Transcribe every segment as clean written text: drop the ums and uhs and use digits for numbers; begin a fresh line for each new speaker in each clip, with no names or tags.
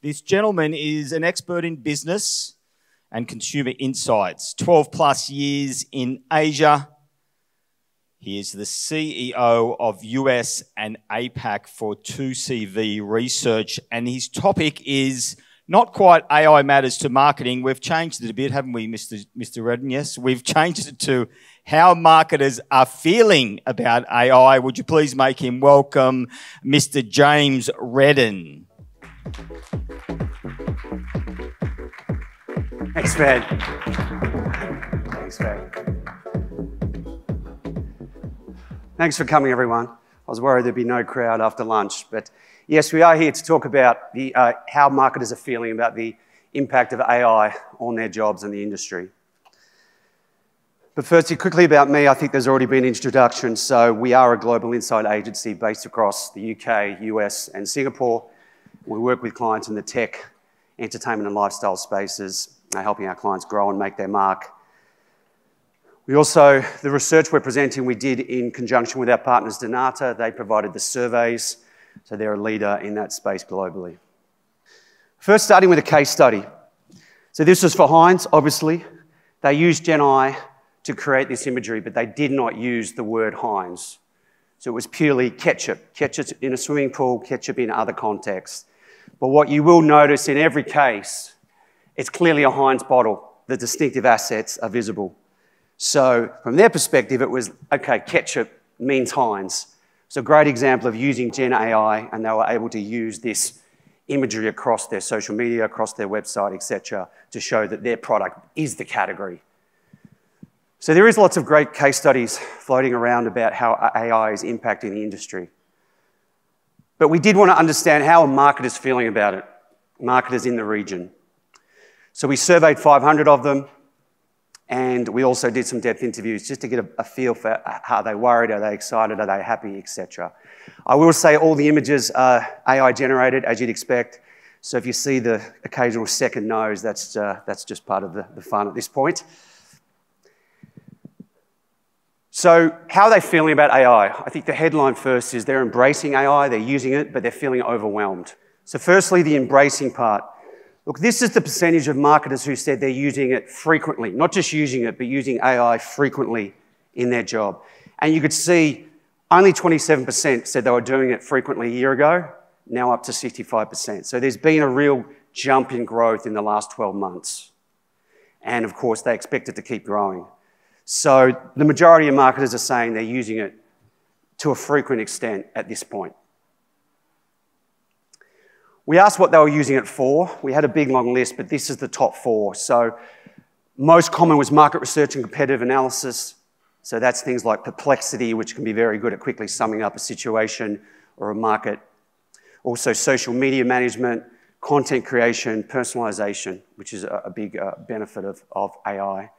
This gentleman is an expert in business and consumer insights, 12 plus years in Asia. He is the CEO of US and APAC for 2CV Research, and his topic is not quite AI matters to marketing. We've changed it a bit, haven't we, Mr. Redden? Yes, we've changed it to how marketers are feeling about AI. Would you please make him welcome Mr. James Redden?
Thanks, Fred. Thanks, Fred. Thanks for coming, everyone. I was worried there'd be no crowd after lunch, but yes, we are here to talk about how marketers are feeling about the impact of AI on their jobs and the industry. But firstly, quickly about me, I think there's already been an introduction. So we are a global insight agency based across the UK, US, and Singapore. We work with clients in the tech, entertainment, and lifestyle spaces, helping our clients grow and make their mark. We also, the research we're presenting, we did in conjunction with our partners, Donata. They provided the surveys, so they're a leader in that space globally. First, starting with a case study. So this was for Heinz, obviously. They used Gen AI to create this imagery, but they did not use the word Heinz. So it was purely ketchup. Ketchup in a swimming pool, ketchup in other contexts. But what you will notice in every case, it's clearly a Heinz bottle. The distinctive assets are visible. So from their perspective, it was, okay, ketchup means Heinz. So a great example of using Gen AI, and they were able to use this imagery across their social media, across their website, etc., to show that their product is the category. So there is lots of great case studies floating around about how AI is impacting the industry. But we did want to understand how are marketers feeling about it, marketers in the region. So we surveyed 500 of them, and we also did some depth interviews just to get a feel for how they worried, are they excited, are they happy, etc. I will say all the images are AI generated, as you'd expect. So if you see the occasional second nose, that's just part of the fun at this point. So how are they feeling about AI? I think the headline first is they're embracing AI, they're using it, but they're feeling overwhelmed. So firstly, the embracing part. Look, this is the percentage of marketers who said they're using it frequently, not just using it, but using AI frequently in their job. And you could see only 27% said they were doing it frequently a year ago, now up to 65%. So there's been a real jump in growth in the last 12 months. And of course, they expect it to keep growing. So the majority of marketers are saying they're using it to a frequent extent at this point. We asked what they were using it for. We had a big long list, but this is the top 4. So most common was market research and competitive analysis. So that's things like Perplexity, which can be very good at quickly summing up a situation or a market. Also social media management, content creation, personalization, which is a big benefit of AI.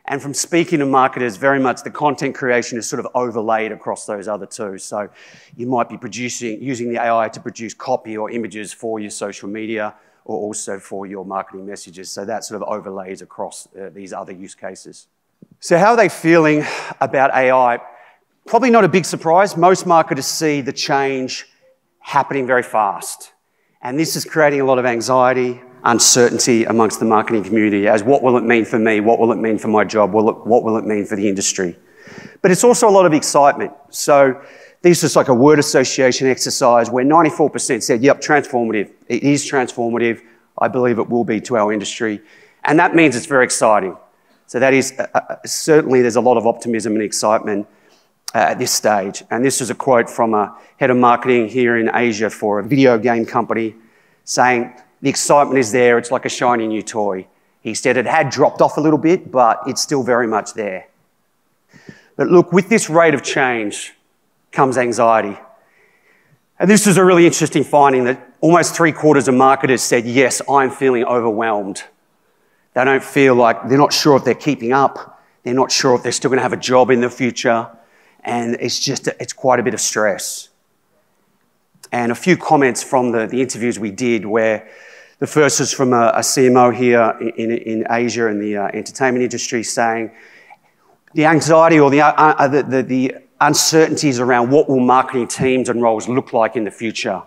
And from speaking to marketers, very much the content creation is sort of overlaid across those other two. So you might be using the AI to produce copy or images for your social media or also for your marketing messages. So that sort of overlays across these other use cases. So how are they feeling about AI? Probably not a big surprise. Most marketers see the change happening very fast. And this is creating a lot of anxiety, uncertainty amongst the marketing community as what will it mean for me? What will it mean for my job? What will it mean for the industry? But it's also a lot of excitement. So this is like a word association exercise where 94% said, yep, transformative. It is transformative. I believe it will be to our industry. And that means it's very exciting. So that is, certainly there's a lot of optimism and excitement at this stage. And this is a quote from a head of marketing here in Asia for a video game company saying, the excitement is there, it's like a shiny new toy. He said it had dropped off a little bit, but it's still very much there. But look, with this rate of change comes anxiety. And this is a really interesting finding that almost 3/4 of marketers said, yes, I'm feeling overwhelmed. They don't feel like, they're not sure if they're keeping up, they're not sure if they're still going to have a job in the future, and it's quite a bit of stress. And a few comments from the interviews we did where the first was from a CMO here in Asia in the entertainment industry saying the anxiety or the uncertainties around what will marketing teams and roles look like in the future.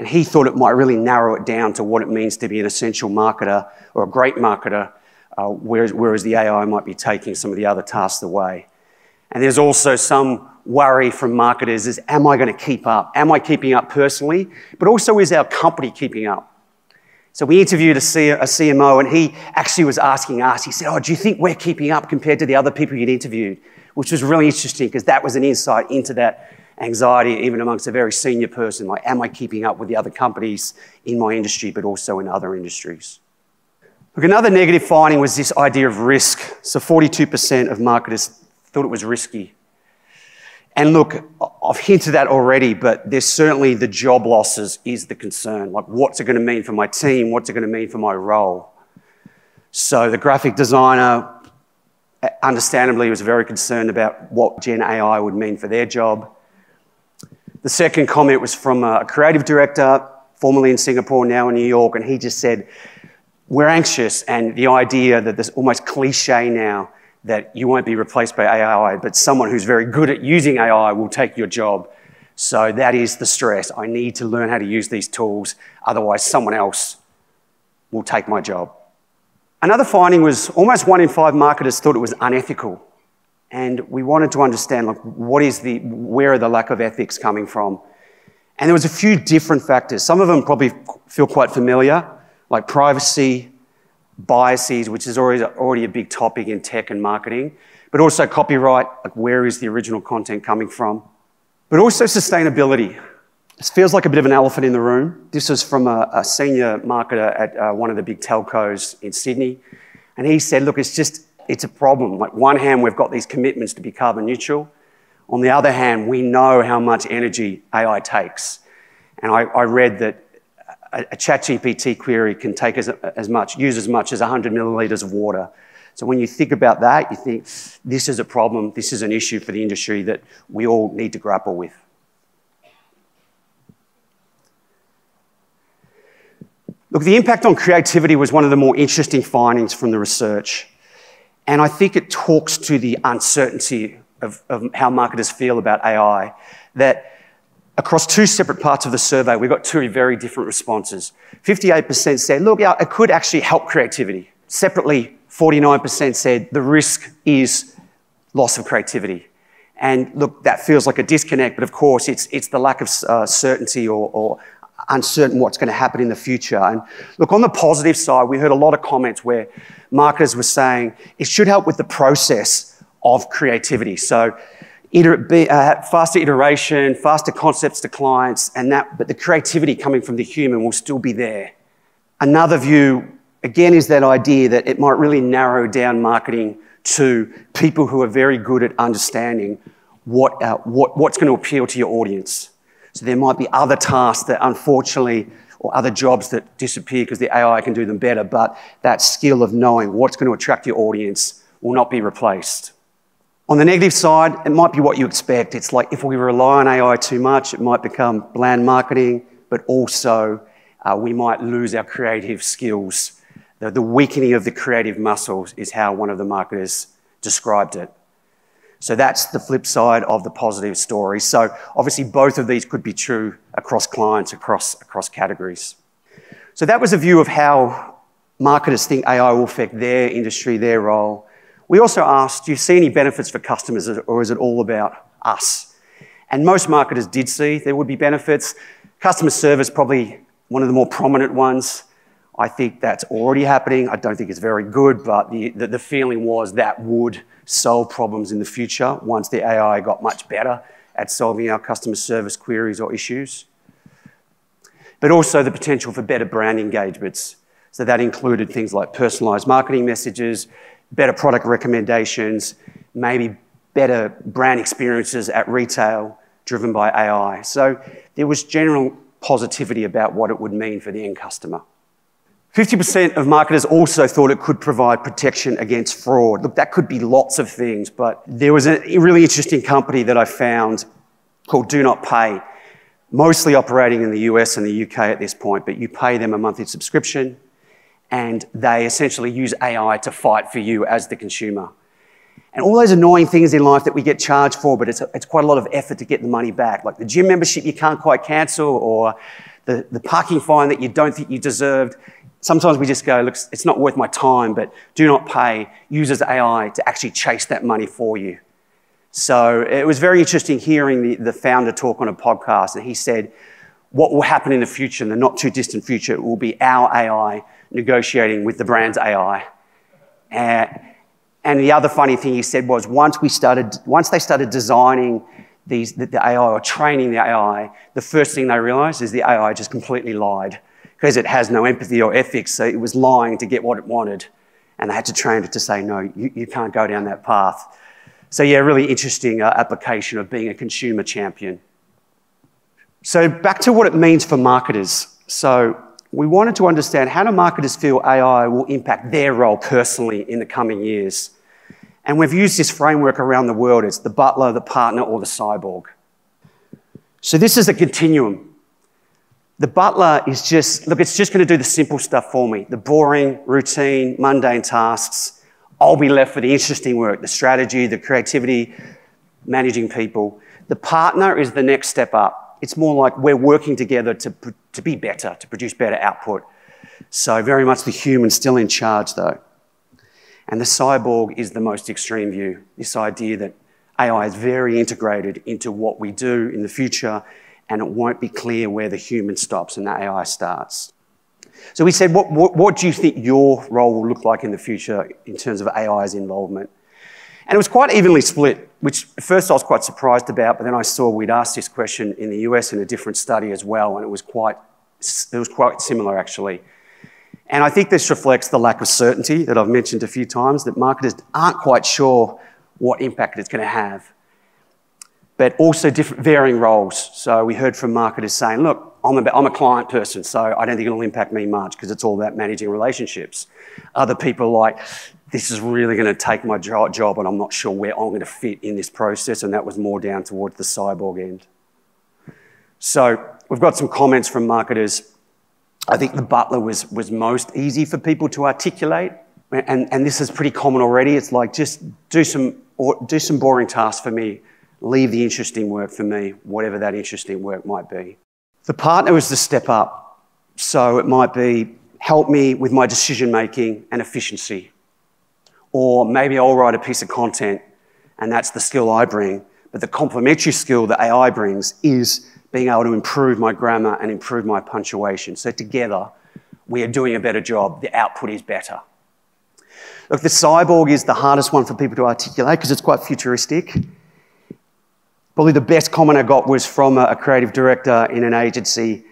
And he thought it might really narrow it down to what it means to be an essential marketer or a great marketer, whereas the AI might be taking some of the other tasks away. And there's also some worry from marketers is, am I going to keep up? Am I keeping up personally? But also, is our company keeping up? So we interviewed a CMO, and he actually was asking us, he said, oh, do you think we're keeping up compared to the other people you'd interviewed? Which was really interesting, because that was an insight into that anxiety, even amongst a very senior person, like, am I keeping up with the other companies in my industry, but also in other industries? Look, another negative finding was this idea of risk. So 42% of marketers thought it was risky. And look, I've hinted at already, but there's certainly the job losses is the concern. Like, what's it going to mean for my team? What's it going to mean for my role? So the graphic designer, understandably, was very concerned about what Gen AI would mean for their job. The second comment was from a creative director, formerly in Singapore, now in New York, and he just said, we're anxious, and the idea that there's almost cliche now that you won't be replaced by AI, but someone who's very good at using AI will take your job. So that is the stress. I need to learn how to use these tools, otherwise someone else will take my job. Another finding was almost 1 in 5 marketers thought it was unethical. And we wanted to understand, like, where are the lack of ethics coming from? And there was a few different factors. Some of them probably feel quite familiar, like privacy, biases, which is already a big topic in tech and marketing, but also copyright, like where is the original content coming from? But also sustainability. This feels like a bit of an elephant in the room. This was from a senior marketer at one of the big telcos in Sydney. And he said, look, it's a problem. Like, one hand, we've got these commitments to be carbon neutral. On the other hand, we know how much energy AI takes. And I read that a ChatGPT query can take use as much as 100 millilitres of water. So when you think about that, you think, this is a problem, this is an issue for the industry that we all need to grapple with. Look, the impact on creativity was one of the more interesting findings from the research. And I think it talks to the uncertainty of how marketers feel about AI, that across 2 separate parts of the survey, we got 2 very different responses. 58% said, look, yeah, it could actually help creativity. Separately, 49% said the risk is loss of creativity. And look, that feels like a disconnect, but of course, it's the lack of certainty or uncertain what's going to happen in the future. And look, on the positive side, we heard a lot of comments where marketers were saying it should help with the process of creativity. So faster iteration, faster concepts to clients, but the creativity coming from the human will still be there. Another view, again, is that idea that it might really narrow down marketing to people who are very good at understanding what's going to appeal to your audience. So there might be other tasks that, unfortunately, or other jobs that disappear because the AI can do them better, but that skill of knowing what's going to attract your audience will not be replaced. On the negative side, it might be what you expect. It's like if we rely on AI too much, it might become bland marketing, but also we might lose our creative skills. The weakening of the creative muscles is how one of the marketers described it. So that's the flip side of the positive story. So obviously both of these could be true across clients, across categories. So that was a view of how marketers think AI will affect their industry, their role. We also asked, do you see any benefits for customers, or is it all about us? And most marketers did see there would be benefits. Customer service, probably one of the more prominent ones. I think that's already happening. I don't think it's very good, but the feeling was that would solve problems in the future once the AI got much better at solving our customer service queries or issues. But also the potential for better brand engagements. So that included things like personalized marketing messages, better product recommendations, maybe better brand experiences at retail driven by AI. So there was general positivity about what it would mean for the end customer. 50% of marketers also thought it could provide protection against fraud. Look, that could be lots of things, but there was a really interesting company that I found called Do Not Pay, mostly operating in the US and the UK at this point, but you pay them a monthly subscription and they essentially use AI to fight for you as the consumer. And all those annoying things in life that we get charged for, but it's quite a lot of effort to get the money back, like the gym membership you can't quite cancel, or the parking fine that you don't think you deserved. Sometimes we just go, look, it's not worth my time, but do not pay. Uses AI to actually chase that money for you. So it was very interesting hearing the founder talk on a podcast, and he said, what will happen in the future, in the not too distant future, will be our AI negotiating with the brand's AI. And the other funny thing he said was once they started designing the AI or training the AI, the first thing they realized is the AI just completely lied because it has no empathy or ethics, so it was lying to get what it wanted. And they had to train it to say, no, you can't go down that path. So yeah, really interesting application of being a consumer champion. So back to what it means for marketers. So we wanted to understand how do marketers feel AI will impact their role personally in the coming years. And we've used this framework around the world. It's the Butler, the partner, or the cyborg. So this is a continuum. The Butler is just, look, it's just going to do the simple stuff for me. The boring, routine, mundane tasks. I'll be left with the interesting work, the strategy, the creativity, managing people. The partner is the next step up. It's more like we're working together to be better, to produce better output. So very much the human still in charge though. And the cyborg is the most extreme view, this idea that AI is very integrated into what we do in the future and it won't be clear where the human stops and the AI starts. So we said, what do you think your role will look like in the future in terms of AI's involvement? And it was quite evenly split, which at first I was quite surprised about, but then I saw we'd asked this question in the US in a different study as well, and it was quite similar actually. And I think this reflects the lack of certainty that I've mentioned a few times, that marketers aren't quite sure what impact it's going to have. But also different varying roles. So we heard from marketers saying, look, I'm a client person, so I don't think it'll impact me much because it's all about managing relationships. Other people are like, this is really going to take my job and I'm not sure where I'm going to fit in this process, and that was more down towards the cyborg end. So we've got some comments from marketers. I think the Butler was most easy for people to articulate, and this is pretty common already. It's like, just do some boring tasks for me, leave the interesting work for me, whatever that interesting work might be. The partner is the step up. So it might be, help me with my decision-making and efficiency. Or maybe I'll write a piece of content and that's the skill I bring. But the complementary skill that AI brings is being able to improve my grammar and improve my punctuation. So together, we are doing a better job. The output is better. Look, the cyborg is the hardest one for people to articulate because it's quite futuristic. Probably the best comment I got was from a creative director in an agency,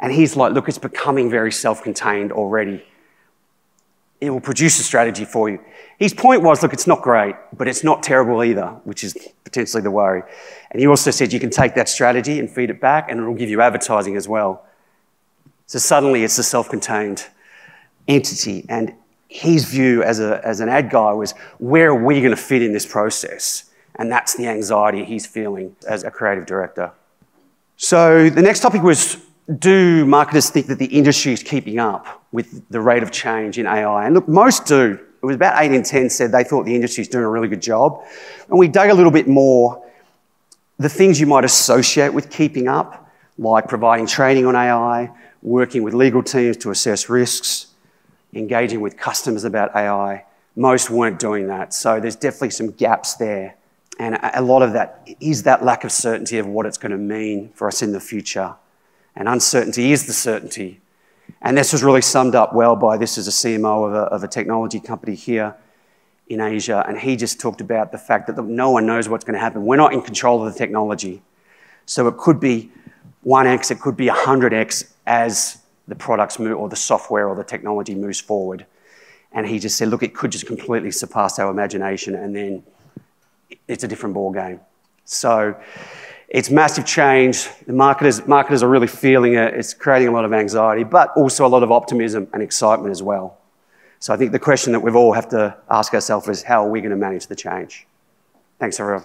and he's like, look, it's becoming very self-contained already. It will produce a strategy for you. His point was, look, it's not great, but it's not terrible either, which is potentially the worry. And he also said you can take that strategy and feed it back, and it'll give you advertising as well. So suddenly it's a self-contained entity, and his view as an ad guy was, where are we going to fit in this process? And that's the anxiety he's feeling as a creative director. So the next topic was, do marketers think that the industry is keeping up with the rate of change in AI? And look, most do. It was about 8 in 10 said they thought the industry is doing a really good job. And we dug a little bit more. The things you might associate with keeping up, like providing training on AI, working with legal teams to assess risks, engaging with customers about AI, most weren't doing that. So there's definitely some gaps there. And a lot of that is that lack of certainty of what it's going to mean for us in the future. And uncertainty is the certainty. And this was really summed up well by, this is a CMO of a technology company here in Asia, and he just talked about the fact that no one knows what's going to happen. We're not in control of the technology. So it could be 1x, it could be 100x as the products move, or the software or the technology moves forward. And he just said, look, it could just completely surpass our imagination, and then it's a different ball game. So it's massive change. The marketers are really feeling it. It's creating a lot of anxiety, but also a lot of optimism and excitement as well. So I think the question that we've all have to ask ourselves is, how are we going to manage the change? Thanks, everyone.